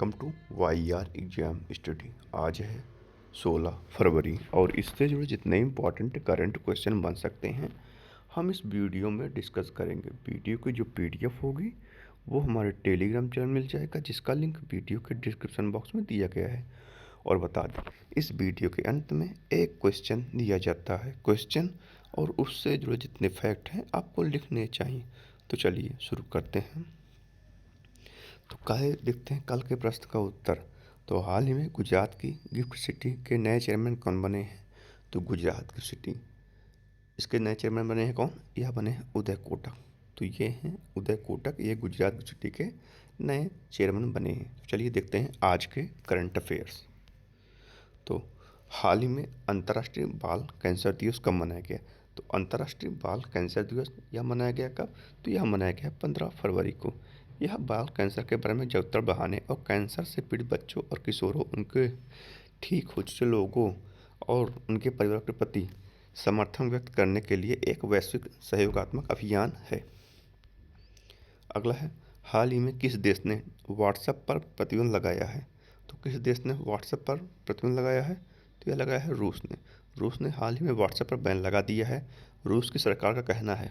Welcome to Y R exam study. आज है 16 फरवरी और इससे जुड़े जितने इंपॉर्टेंट करंट क्वेश्चन बन सकते हैं हम इस वीडियो में डिस्कस करेंगे। वीडियो की जो पीडीएफ होगी वो हमारे टेलीग्राम चैनल मिल जाएगा, जिसका लिंक वीडियो के डिस्क्रिप्शन बॉक्स में दिया गया है। और बता दें, इस वीडियो के अंत में एक क्वेश्चन दिया जाता है क्वेश्चन और उससे जुड़े जितने फैक्ट हैं आपको लिखने चाहिए। तो चलिए शुरू करते हैं। तो कहे देखते हैं कल के प्रश्न का उत्तर। तो हाल ही में गुजरात की गिफ्ट सिटी के नए चेयरमैन कौन बने हैं? तो गुजरात की सिटी इसके नए चेयरमैन बने हैं कौन? यह बने हैं उदय कोटक। तो ये हैं उदय कोटक, ये गुजरात की सिटी के नए चेयरमैन बने हैं। तो चलिए देखते हैं आज के करंट अफेयर्स। तो हाल ही में अंतर्राष्ट्रीय बाल कैंसर दिवस कब मनाया गया? तो अंतर्राष्ट्रीय बाल कैंसर दिवस यह मनाया गया कब? तो यह मनाया गया 15 फरवरी को। यह बाल कैंसर के बारे में जागरूकता बढ़ाने और कैंसर से पीड़ित बच्चों और किशोरों, उनके ठीक हो चुके लोगों और उनके परिवार के प्रति समर्थन व्यक्त करने के लिए एक वैश्विक सहयोगात्मक अभियान है। अगला है, हाल ही में किस देश ने व्हाट्सएप पर प्रतिबंध लगाया है? तो किस देश ने व्हाट्सएप पर प्रतिबंध लगाया है? तो यह लगाया है रूस ने। रूस ने हाल ही में व्हाट्सएप पर बैन लगा दिया है। रूस की सरकार का कहना है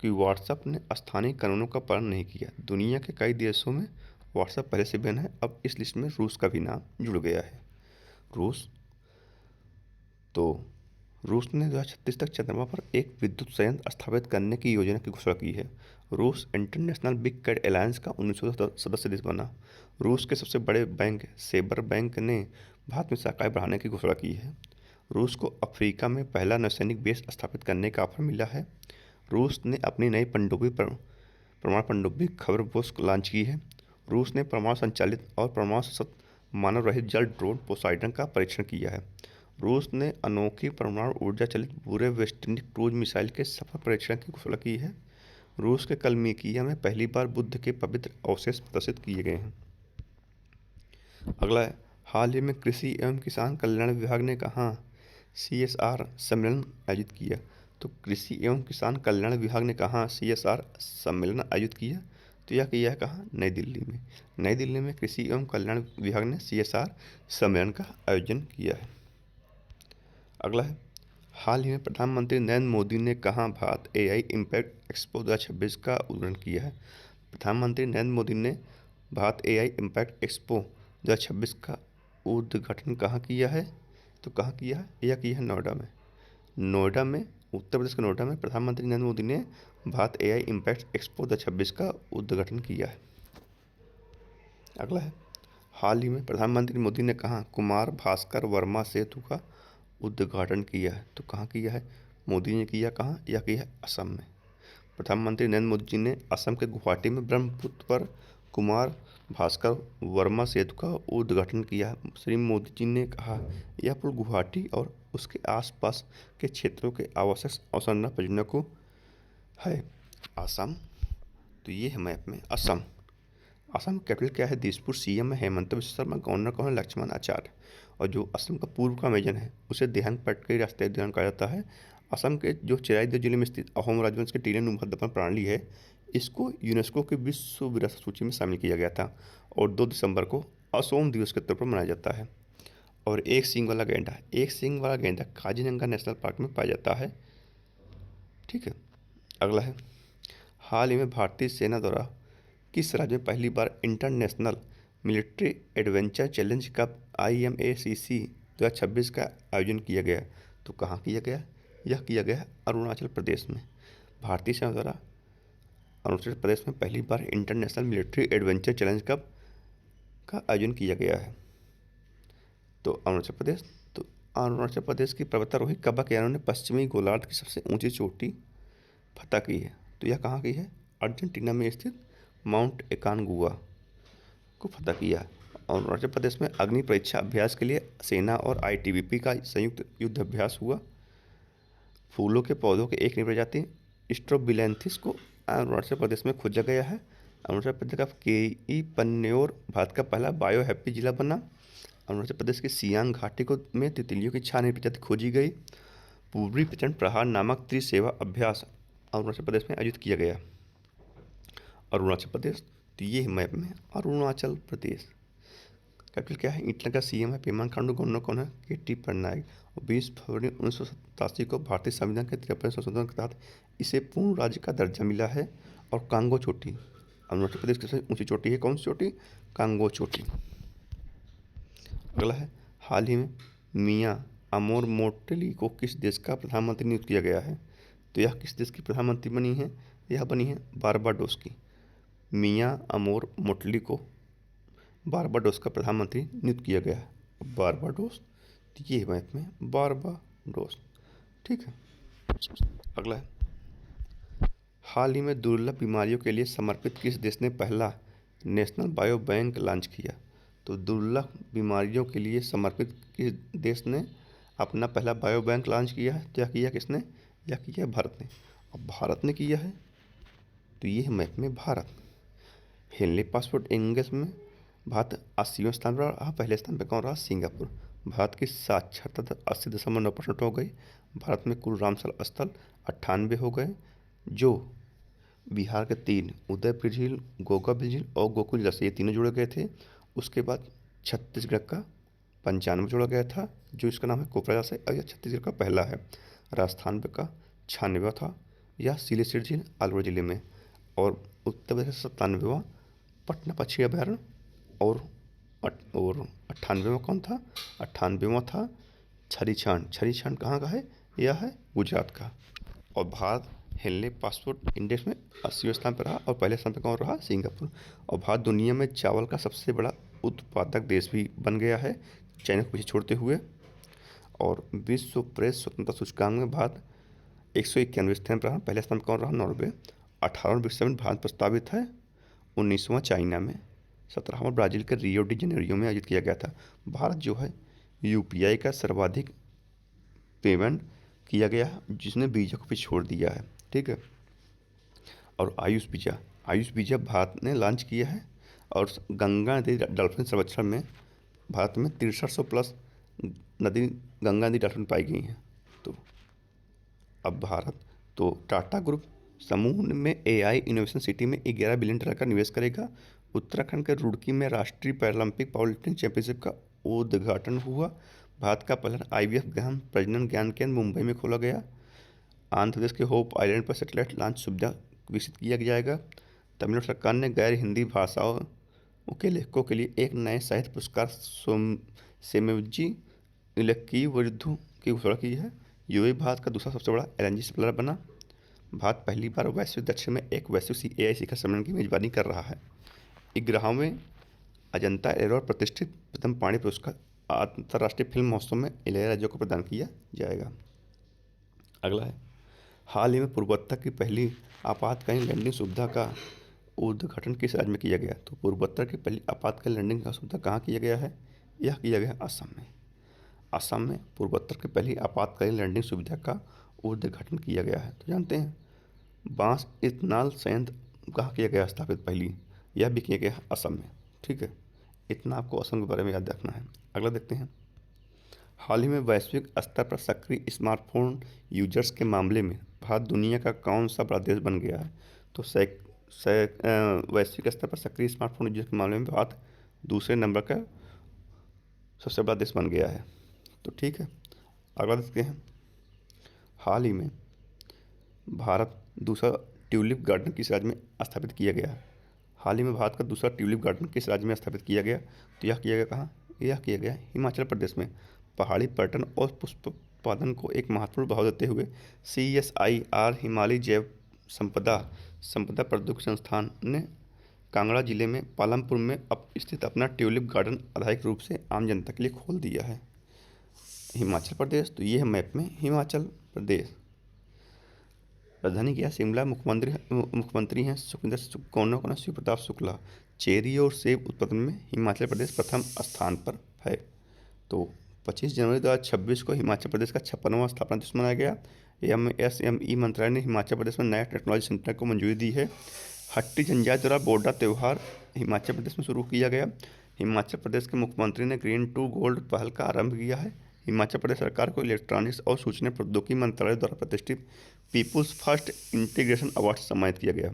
कि व्हाट्सएप ने स्थानीय कानूनों का पालन नहीं किया। दुनिया के कई देशों में व्हाट्सएप पहले से बैन है, अब इस लिस्ट में रूस का भी नाम जुड़ गया है। रूस रूस ने 2036 तक चंद्रमा पर एक विद्युत संयंत्र स्थापित करने की योजना की घोषणा की है। रूस इंटरनेशनल बिग कैट अलायंस का 1900 सदस्य देश बना। रूस के सबसे बड़े बैंक सेबर बैंक ने भारत में शाखाएं बढ़ाने की घोषणा की है। रूस को अफ्रीका में पहला नौसैनिक बेस स्थापित करने का ऑफर मिला है। रूस ने अपनी नई परमाणु पनडुब्बी खबरपोश लॉन्च की है। रूस ने परमाणु संचालित और परमाणु सशक्त मानव रहित जल ड्रोन पोसाइडन का परीक्षण किया है। रूस ने अनोखी परमाणु ऊर्जा चलित बुरे वेस्टर्निक क्रूज मिसाइल के सफल परीक्षण की घोषणा की है। रूस के कलमिकिया में पहली बार बुद्ध के पवित्र अवशेष प्रदर्शित किए गए हैं। अगला है, हाल ही में कृषि एवं किसान कल्याण विभाग ने कहाँ CSR सम्मेलन आयोजित किया? तो कृषि एवं किसान कल्याण विभाग ने कहाँ CSR सम्मेलन आयोजित किया? तो यह किया है कहाँ? नई दिल्ली में। नई दिल्ली में कृषि एवं कल्याण विभाग ने CSR सम्मेलन का आयोजन किया है। अगला है, हाल ही में प्रधानमंत्री नरेंद्र मोदी ने कहाँ भारत AI इम्पैक्ट एक्सपो 2026 का उद्घाटन किया है? प्रधानमंत्री नरेंद्र मोदी ने भारत AI इम्पैक्ट एक्सपो 2026 का उद्घाटन कहाँ किया है? तो कहाँ किया है? यह किया है नोएडा में। नोएडा में, उत्तर प्रदेश के नोएडा में प्रधानमंत्री नरेंद्र मोदी ने भारत AI इम्पैक्ट एक्सपो 2026 का उद्घाटन किया है। अगला है, हाल ही में प्रधानमंत्री मोदी ने कहाँ कुमार भास्कर वर्मा सेतु का उद्घाटन किया है? तो कहाँ किया है? मोदी ने किया कहाँ? यह किया है असम में। प्रधानमंत्री नरेंद्र मोदी जी ने असम के गुवाहाटी में ब्रह्मपुत्र पर कुमार भास्कर वर्मा सेतु का उद्घाटन किया है। श्री मोदी जी ने कहा यह पुल गुवाहाटी और उसके आसपास के क्षेत्रों के आवश्यक अवसंरचना परियोजना को है। असम, तो ये है मैप में असम। असम कैपिटल क्या है? दिसपुर। CM है हेमंत बिश्व शर्मा। गवर्नर कौन है? लक्ष्मण आचार्य। और जो असम का पूर्व का मेजन है उसे देहांग पटकई राष्ट्रीय उद्यान कहा जाता है। असम के जो चिराईदेव जिले में स्थित अहोम राजवंश के टीले नुमा दफन प्रणाली है, इसको यूनेस्को की विश्व विरासत सूची में शामिल किया गया था और 2 दिसंबर को असोम दिवस के तौर पर मनाया जाता है। और एक सींग वाला गेंडा काजीरंगा नेशनल पार्क में पाया जाता है। ठीक है। अगला है, हाल ही में भारतीय सेना द्वारा किस राज्य में पहली बार international military adventure challenge cup IMACC 2026 का आयोजन किया गया? तो कहाँ किया गया? यह किया गया अरुणाचल प्रदेश में। भारतीय सेना द्वारा अरुणाचल प्रदेश में पहली बार international military adventure challenge cup का आयोजन किया गया है। तो अरुणाचल प्रदेश की पर्वतारोही कबक यानो ने पश्चिमी गोलार्ध की सबसे ऊंची चोटी फतह की है। तो यह कहाँ की है? अर्जेंटीना में स्थित माउंट एकानगुआ को फतह किया। और अरुणाचल प्रदेश में अग्नि परीक्षा अभ्यास के लिए सेना और ITBP का संयुक्त युद्ध अभ्यास हुआ। फूलों के पौधों के एक नई प्रजाति स्ट्रोबिलैंथिस को अरुणाचल प्रदेश में खोजा गया है। अरुणाचल प्रदेश का केई पन्न्योर भारत का पहला बायो हैप्पी जिला बना। अरुणाचल प्रदेश की सियांग घाटी में तितलियों की 6 नई प्रजाति खोजी गई। पूर्वी प्रचंड प्रहार नामक त्रिसेवा अभ्यास अरुणाचल प्रदेश में आयोजित किया गया। अरुणाचल प्रदेश, तो ये है मैप में अरुणाचल प्रदेश। कैपिटल क्या है? ईटन का सीएम है पेमा खांडू, गवर्नर कौन है? के.टी. पटनायक। और 20 फरवरी 1987 को भारतीय संविधान के 53वें संशोधन के तहत इसे पूर्ण राज्य का दर्जा मिला है। और कांगो चोटी, अरुणाचल प्रदेश की सबसे ऊंची चोटी है, कौन सी चोटी? कांगो चोटी। अगला है, हाल ही में मियां अमोर मोटली को किस देश का प्रधानमंत्री नियुक्त किया गया है? तो यह किस देश की प्रधानमंत्री बनी है? यह बनी है बारबाडोस की। मियां अमोर मोटली को बारबाडोस का प्रधानमंत्री नियुक्त किया गया है। बारबाडोस, तो ये है मैथ में बारबाडोस। ठीक है। अगला है, हाल ही में दुर्लभ बीमारियों के लिए समर्पित किस देश ने पहला नेशनल बायो बैंक लॉन्च किया? तो दुर्लभ बीमारियों के लिए समर्पित किस देश ने अपना पहला बायो बैंक लॉन्च किया है? तो यह किया किसने? यह किया भारत ने। अब भारत ने किया है, तो ये है मैथ में भारत। हेनली पासपोर्ट इंडेक्स में भारत 80वें स्थान पर रहा। पहले स्थान पर कौन रहा? सिंगापुर। भारत की साक्षरता दर 80.9% हो गई। भारत में कुल रामसर स्थल 98 हो गए, जो बिहार के 3 उदयपुर झील, गोगाबिल झील और गोकुल झील से ये तीनों जुड़े गए थे। उसके बाद छत्तीसगढ़ का 95 जोड़ा गया था, जो इसका नाम है कोपराझार से, और यह छत्तीसगढ़ का पहला है। राजस्थान का 96वां था, यह सिलीसर झील अलवर जिले में। और उत्तर प्रदेश का 97वां पटना पक्षी अभयारण्य। और 98वां कौन था? 98वां था छरीछांड। छरीछांड कहाँ का है? यह है गुजरात का। और भारत हेनले पासपोर्ट इंडेक्स में 80वें स्थान पर रहा, और पहले स्थान पर कौन रहा? सिंगापुर। और भारत दुनिया में चावल का सबसे बड़ा उत्पादक देश भी बन गया है, चाइना को पीछे छोड़ते हुए। और विश्व प्रेस स्वतंत्रता सूचकांक में भारत 191वें स्थान पर रहा। पहले स्थान पर कौन रहा? नॉर्वे। 18वां विश्व में भारत प्रस्तावित है। 19वां चाइना में। 17वां ब्राज़ील के रियो डी जेनेरियो में आयोजित किया गया था। भारत जो है यूपीआई का सर्वाधिक पेमेंट किया गया है, जिसने वीजा को भी छोड़ दिया है। ठीक है। और आयुष वीजा भारत ने लॉन्च किया है। और गंगा नदी डॉल्फिन सर्वेक्षण में भारत में 6300 प्लस नदी गंगा नदी डॉल्फिन पाई गई हैं। तो अब भारत, तो टाटा ग्रुप समूह में एआई इनोवेशन सिटी में 11 बिलियन डॉलर का निवेश करेगा। उत्तराखंड के रुड़की में राष्ट्रीय पैरालंपिक पावर लिफ्टिंग चैंपियनशिप का उद्घाटन हुआ। भारत का पहला आईवीएफ गहन प्रजनन ज्ञान केंद्र मुंबई में खोला गया। आंध्र प्रदेश के होप आइलैंड पर सैटेलाइट लॉन्च सुविधा विकसित किया जाएगा। तमिलनाडु सरकार ने गैर हिंदी भाषाओं के लेखकों के लिए एक नए साहित्य पुरस्कार सेमेवजी इलक्की वरिद्धु की घोषणा की है। यूएई भारत का दूसरा सबसे बड़ा एलएनजी सप्लायर बना। भारत पहली बार वैश्विक दक्षिण में एक वैश्विक एआई शिखर सम्मेलन की मेजबानी कर रहा है। 11वें अजंता एलोरा प्रतिष्ठित प्रथम पाणी पुरस्कार अंतर्राष्ट्रीय फिल्म महोत्सव में इलैयाराजा को प्रदान किया जाएगा। अगला है, हाल ही में पूर्वोत्तर की पहली आपातकालीन लैंडिंग सुविधा का उद्घाटन किस राज्य में किया गया? तो पूर्वोत्तर की पहली आपातकालीन लैंडिंग का सुविधा कहाँ किया गया है? यह किया गया असम में। असम में पूर्वोत्तर की पहली आपातकालीन लैंडिंग सुविधा का उद्घाटन किया गया है। तो जानते हैं, बांस इथेनॉल संयंत्र कहाँ किया गया स्थापित पहली? यह भी किया गया असम में। ठीक है, इतना आपको असम के बारे में याद रखना है। अगला देखते हैं, हाल ही में वैश्विक स्तर पर सक्रिय स्मार्टफोन यूजर्स के मामले में भारत दुनिया का कौन सा बड़ा देश बन गया है? तो वैश्विक स्तर पर सक्रिय स्मार्टफोन यूजर्स के मामले में भारत दूसरे नंबर का सबसे बड़ा देश बन गया है। तो ठीक है, अगला देखते हैं, हाल ही में भारत दूसरा ट्यूलिप गार्डन किस राज्य में स्थापित किया गया? हाल ही में भारत का दूसरा ट्यूलिप गार्डन किस राज्य में स्थापित किया गया? तो यह किया गया कहाँ? यह किया गया हिमाचल प्रदेश में। पहाड़ी पर्यटन और पुष्प उत्पादन को एक महत्वपूर्ण बढ़ावा देते हुए CSIR हिमालय जैव संपदा प्रौद्योगिकी संस्थान ने कांगड़ा जिले में पालमपुर में स्थित अपना ट्यूलिप गार्डन आधारिक रूप से आम जनता के लिए खोल दिया है। हिमाचल प्रदेश, तो ये है मैप में हिमाचल प्रदेश। राजधानी क्या? शिमला। मुख्यमंत्री हैं सुखविंदर कौन? शिव प्रताप शुक्ला। चेरी और सेब उत्पादन में हिमाचल प्रदेश प्रथम स्थान पर है। तो 25 जनवरी 2026 को हिमाचल प्रदेश का 56वां स्थापना दिवस मनाया गया। MSME मंत्रालय ने हिमाचल प्रदेश में नया टेक्नोलॉजी सेंटर को मंजूरी दी है। हट्टी जनजाति द्वारा बोडा त्यौहार हिमाचल प्रदेश में शुरू किया गया। हिमाचल प्रदेश के मुख्यमंत्री ने ग्रीन टू गोल्ड पहल का आरंभ किया है। हिमाचल प्रदेश सरकार को इलेक्ट्रॉनिक्स और सूचना प्रौद्योगिकी मंत्रालय द्वारा प्रतिष्ठित पीपुल्स फर्स्ट इंटीग्रेशन अवार्ड से सम्मानित किया गया।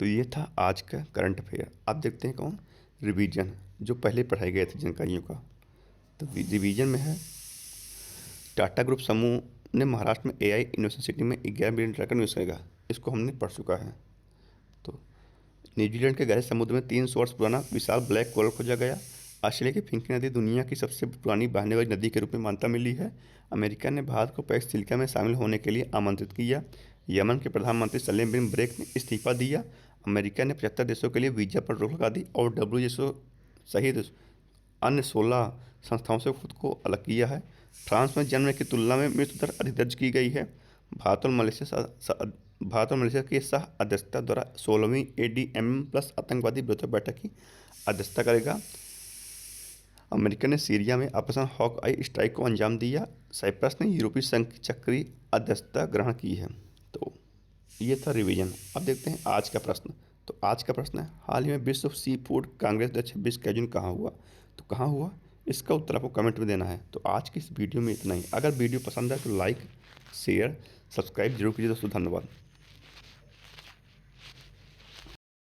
तो ये था आज का करंट अफेयर। अब देखते हैं कौन? रिवीजन। जो पहले पढ़ाए गए थे जानकारियों का। तो रिवीजन में है, टाटा ग्रुप समूह ने महाराष्ट्र में एआई इनोवेशन सिटी में 11 बिलियन डॉलर का निवेश करेगा। इसको हमने पढ़ चुका है। तो न्यूजीलैंड के गहरे समुद्र में 300 वर्ष पुराना विशाल ब्लैक होल खोजा गया। ऑस्ट्रेलिया की पिंकी नदी दुनिया की सबसे पुरानी बहने वाली नदी के रूप में मान्यता मिली है। अमेरिका ने भारत को पैक्स सिलिका में शामिल होने के लिए आमंत्रित किया। यमन के प्रधानमंत्री सलीम बिन ब्रेक ने इस्तीफा दिया। अमेरिका ने 75 देशों के लिए वीजा पर रोक लगा दी और डब्ल्यूएचओ सहित अन्य 16 संस्थाओं से खुद को अलग किया है। फ्रांस में जन्म की तुलना में मृत्यु दर अधिक दर्ज की गई है। भारत और मलेशिया की सह अध्यक्षता द्वारा 16वीं ADM प्लस आतंकवादी विरोधी बैठक की अध्यक्षता करेगा। अमेरिका ने सीरिया में ऑपरेशन हॉक आई स्ट्राइक को अंजाम दिया। साइप्रस ने यूरोपीय संघ की चक्रीय अध्यक्षता ग्रहण की है। तो ये था रिवीजन। अब देखते हैं आज का प्रश्न। तो आज का प्रश्न है, हाल ही में विश्व सी फूड कांग्रेस 2026 का आयोजन कहाँ हुआ? तो कहाँ हुआ, इसका उत्तर आपको कमेंट में देना है। तो आज की इस वीडियो में इतना ही। अगर वीडियो पसंद है तो लाइक, शेयर, सब्सक्राइब जरूर कीजिए दोस्तों। धन्यवाद।